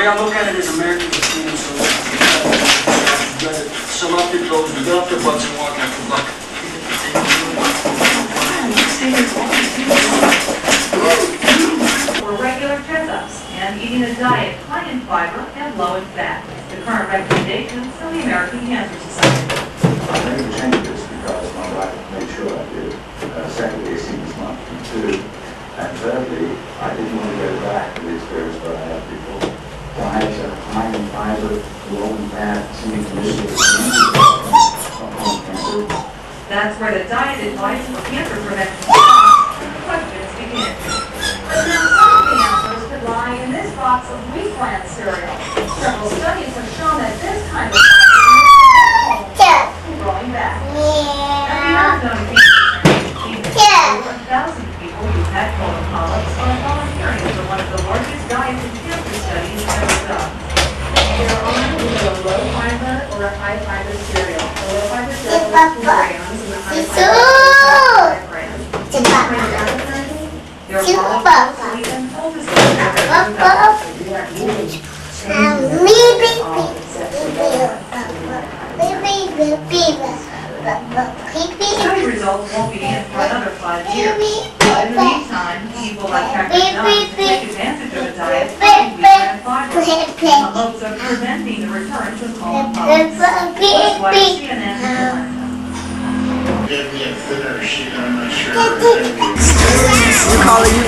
way I look at it is American Casino, so you gotta sum up your toes, you get off your butts and walk after luck. For regular checkups and eating a diet high in fiber and low in fat. The current recommendations from the American Cancer Society. I made the changes because my wife made sure I did. Secondly, it seems not to do. And thirdly, I didn't want to go back to the experience that I had before. Diets are high in fiber, low in fat, seems to me That's where the diet advice for cancer prevention stops. Questions begin. Now, some of the answers could lie in this box of wheat bran cereal. Several studies have shown that this kind of fiber makes growing back. And beyond known cancer, 1,000 people who've had colon polyps are volunteering for one of the largest diet and cancer studies ever done. There are either a low fiber or a high fiber cereal. The low fiber cereal is 2 grams and the high fiber is 5 grams. There are molecules and focus Study results won't be in for another 5 years. But in the meantime, people like Dr. Jones take advantage of the diet and wheat bran fiber in the hopes of preventing the return to colon polyps. That's why CNN has learned. Give me a thinner sheet, I'm not sure. You calling you